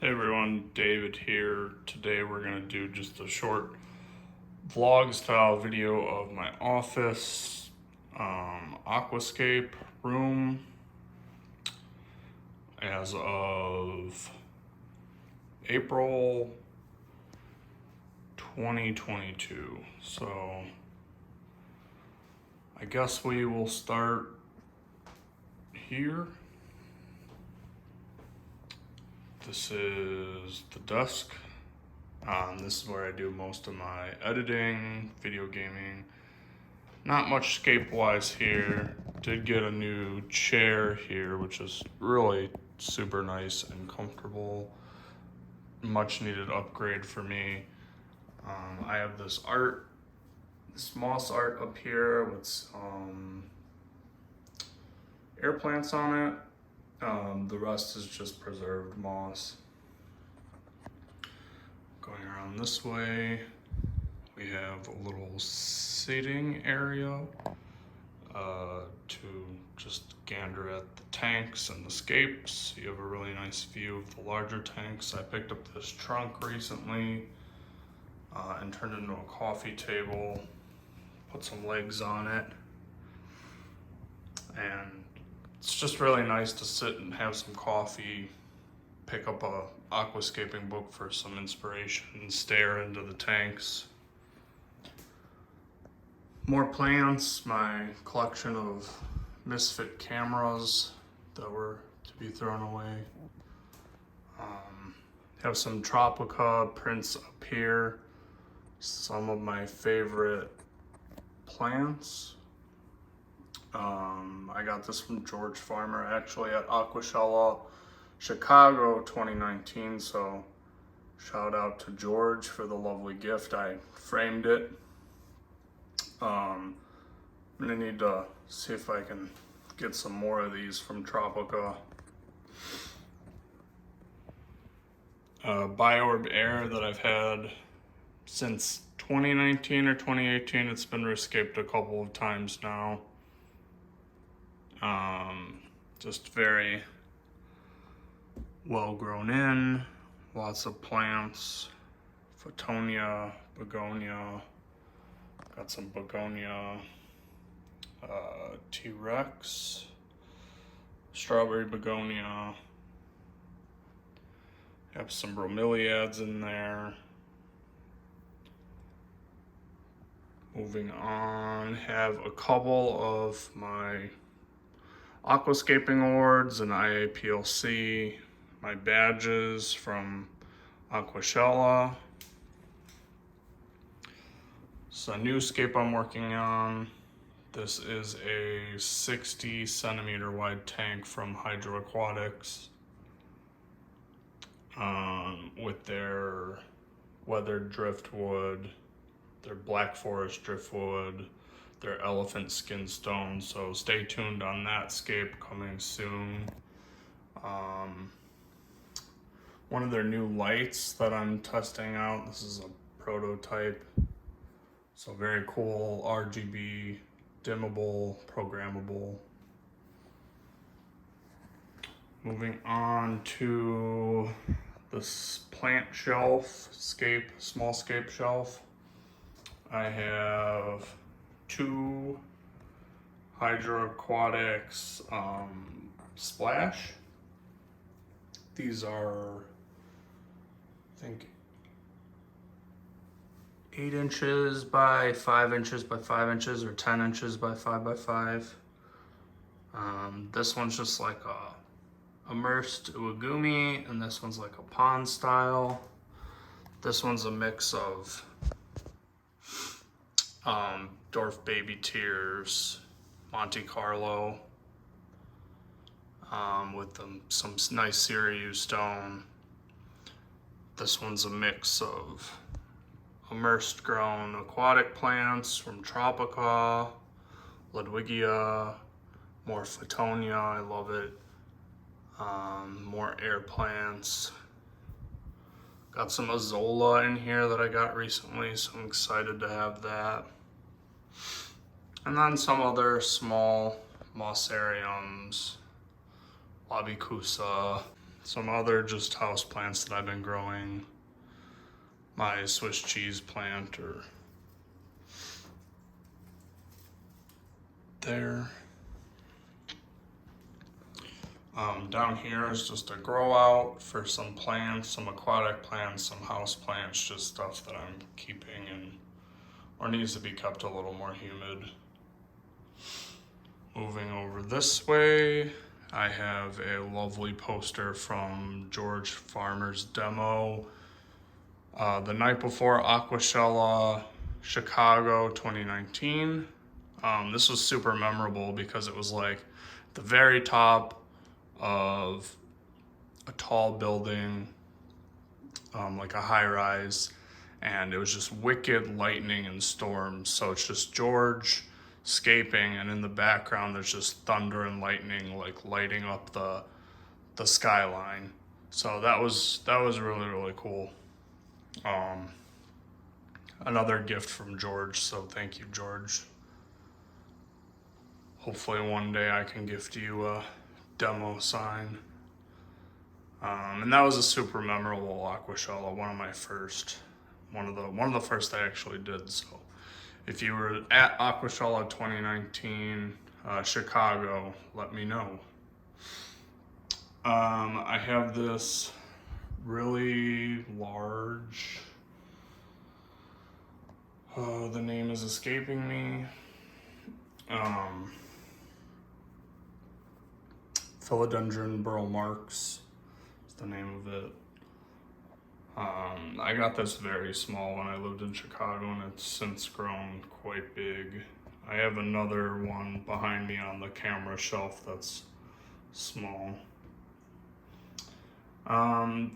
Hey everyone, David here. Today we're going to do just a short vlog style video of my office, aquascape room as of April 2022. So I guess we will start here. This is the Dusk. This is where I do most of my editing, video gaming. Not much scape-wise here. Did get a new chair here, which is really super nice and comfortable. Much needed upgrade for me. I have this moss art up here with some air plants on it. The rest is just preserved moss. Going around this way, we have a little seating area to just gander at the tanks and the scapes. You have a really nice view of the larger tanks. I picked up this trunk recently and turned it into a coffee table, put some legs on it, and it's just really nice to sit and have some coffee, pick up a aquascaping book for some inspiration, and stare into the tanks. More plants, my collection of misfit cameras that were to be thrown away. Have some Tropica prints up here. Some of my favorite plants. I got this from George Farmer actually at Aquashella Chicago 2019, so shout out to George for the lovely gift. I framed it. I'm gonna need to see if I can get some more of these from Tropica. Biorb Air that I've had since 2019 or 2018. It's been rescaped a couple of times now. Just very well grown in, lots of plants, Photonia, Begonia, got some Begonia, T-Rex, strawberry Begonia, have some bromeliads in there. Moving on, have a couple of my aquascaping awards and IAPLC, my badges from Aquashella. It's a new scape I'm working on. This is a 60 centimeter wide tank from Hydro Aquatics with their weathered driftwood, their black forest driftwood, their elephant skin stone, so stay tuned on that scape coming soon. One of their new lights that I'm testing out, this is a prototype, so very cool, RGB, dimmable, programmable. Moving on to this plant shelf, small scape shelf. I have two Hydro Aquatics Splash. These are, I think, 8 inches by 5 inches by 5 inches, or 10 inches by 5 by 5. This one's just like a immersed uwagumi, and this one's like a pond style. This one's a mix of Dwarf Baby Tears, Monte Carlo, with some nice Sirius stone. This one's a mix of immersed grown aquatic plants from Tropica, Ludwigia, more Photonia, I love it. More air plants. Got some Azola in here that I got recently, so I'm excited to have that. And then some other small mossariums, Labicusa, some other just house plants that I've been growing. My Swiss cheese plant or there. Down here is just a grow out for some plants, some aquatic plants, some house plants, just stuff that I'm keeping and or needs to be kept a little more humid. Moving over this way, I have a lovely poster from George Farmer's demo. The night before Aquashella, Chicago 2019. This was super memorable because it was like the very top of a tall building, like a high rise, and it was just wicked lightning and storms. So it's just George escaping, and in the background there's just thunder and lightning like lighting up the skyline. So that was really, really cool. Another gift from George, so thank you, George. Hopefully one day I can gift you a demo sign. And that was a super memorable Aquashella, one of the first I actually did. So if you were at Aquashella 2019 Chicago, let me know. I have this really large, the name is escaping me, Philodendron burl marks is the name of it. I got this very small when I lived in Chicago, and it's since grown quite big. I have another one behind me on the camera shelf that's small.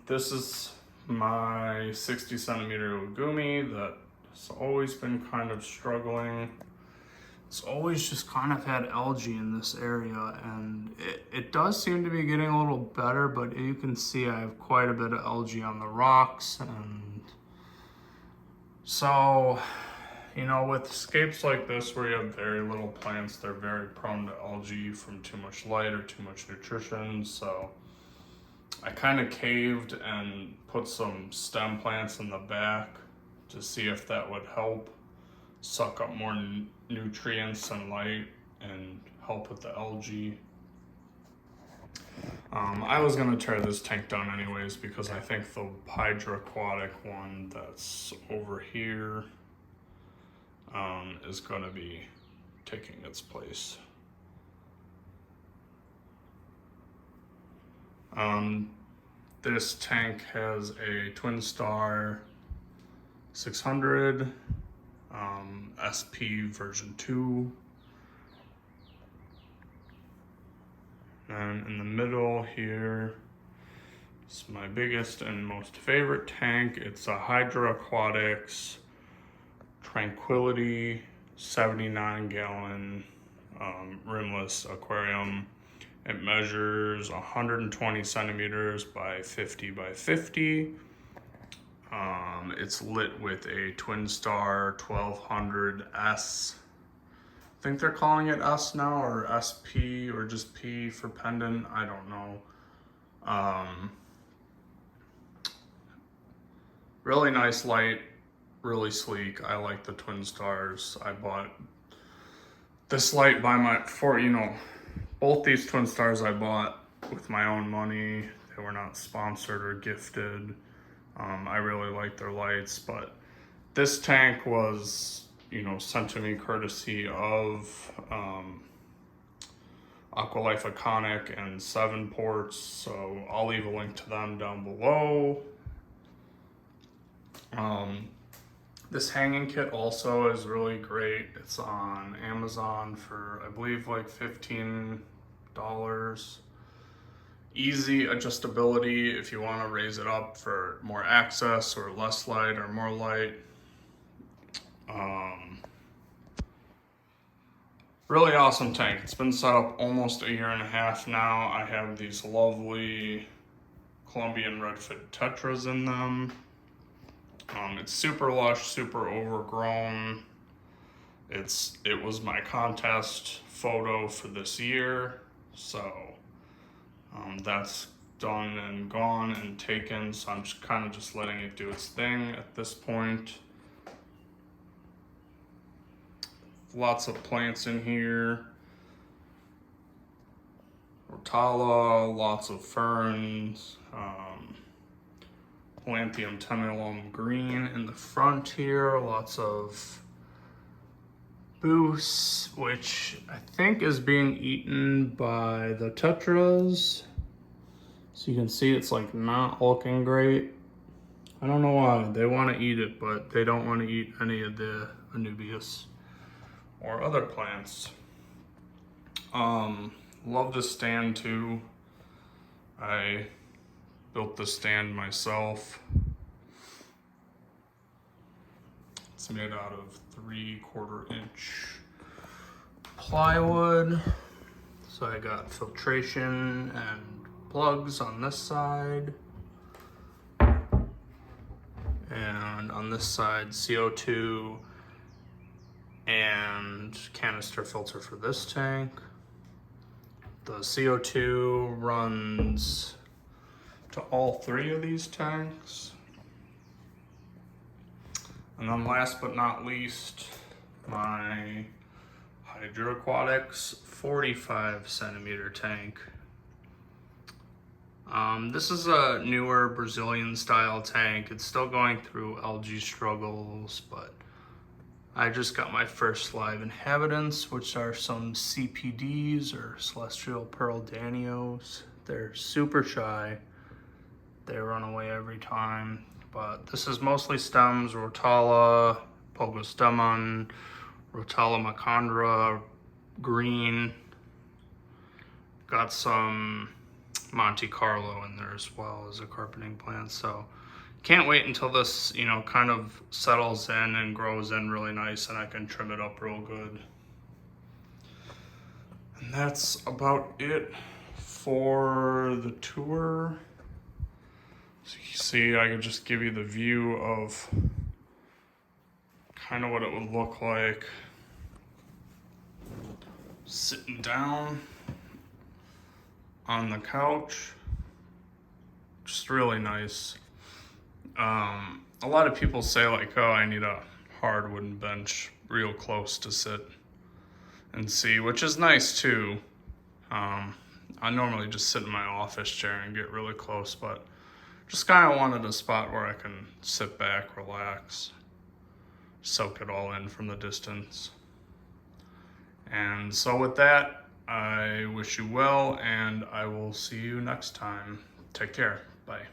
This is my 60 centimeter Legumi that's always been kind of struggling. It's always just kind of had algae in this area, and it does seem to be getting a little better, but you can see I have quite a bit of algae on the rocks. And so, you know, with scapes like this where you have very little plants, they're very prone to algae from too much light or too much nutrition. So I kind of caved and put some stem plants in the back to see if that would help suck up more nutrients and light and help with the algae. I was gonna tear this tank down anyways because I think the hydroaquatic one that's over here is gonna be taking its place. This tank has a Twin Star 600 SP version 2. And in the middle here is my biggest and most favorite tank. It's a Hydroaquatics Tranquility 79-gallon rimless aquarium. It measures 120 centimeters by 50 by 50. It's lit with a Twin Star 1200S. I think they're calling it S now, or SP, or just P for pendant. I don't know. Really nice light, really sleek. I like the Twin Stars. I bought this light both these Twin Stars I bought with my own money. They were not sponsored or gifted. I really like their lights, but this tank was, sent to me courtesy of Aqualife Iconic and 7 Ports, so I'll leave a link to them down below. This hanging kit also is really great. It's on Amazon for, I believe, like $15. Easy adjustability if you want to raise it up for more access or less light or more light. Really awesome tank. It's been set up almost a year and a half now. I have these lovely Colombian redfin tetras in them. It's super lush, super overgrown. It was my contest photo for this year, so that's done and gone and taken, so I'm just kind of just letting it do its thing at this point. Lots of plants in here. Rotala, lots of ferns, Lanthium temelum green in the front here, lots of Boos, which I think is being eaten by the tetras. So you can see it's like not looking great. I don't know why. They want to eat it, but they don't want to eat any of the Anubias or other plants. Love this stand too. I built the stand myself. It's made out of 3/4 inch plywood. So I got filtration and plugs on this side. And on this side, CO2 and canister filter for this tank. The CO2 runs to all 3 of these tanks. And then last but not least, my Hydroquatics 45 centimeter tank. This is a newer Brazilian style tank. It's still going through algae struggles, but I just got my first live inhabitants, which are some CPDs or Celestial Pearl Danios. They're super shy. They run away every time. But this is mostly stems, Rotala, Pogostemon, Rotala macandra, green. Got some Monte Carlo in there as well as a carpeting plant. So can't wait until this, kind of settles in and grows in really nice and I can trim it up real good. And that's about it for the tour. So you see, I can just give you the view of kind of what it would look like sitting down on the couch. Just really nice. A lot of people say like, oh, I need a hard wooden bench real close to sit and see, which is nice too. I normally just sit in my office chair and get really close, but just kind of wanted a spot where I can sit back, relax, soak it all in from the distance. And so with that, I wish you well, and I will see you next time. Take care. Bye.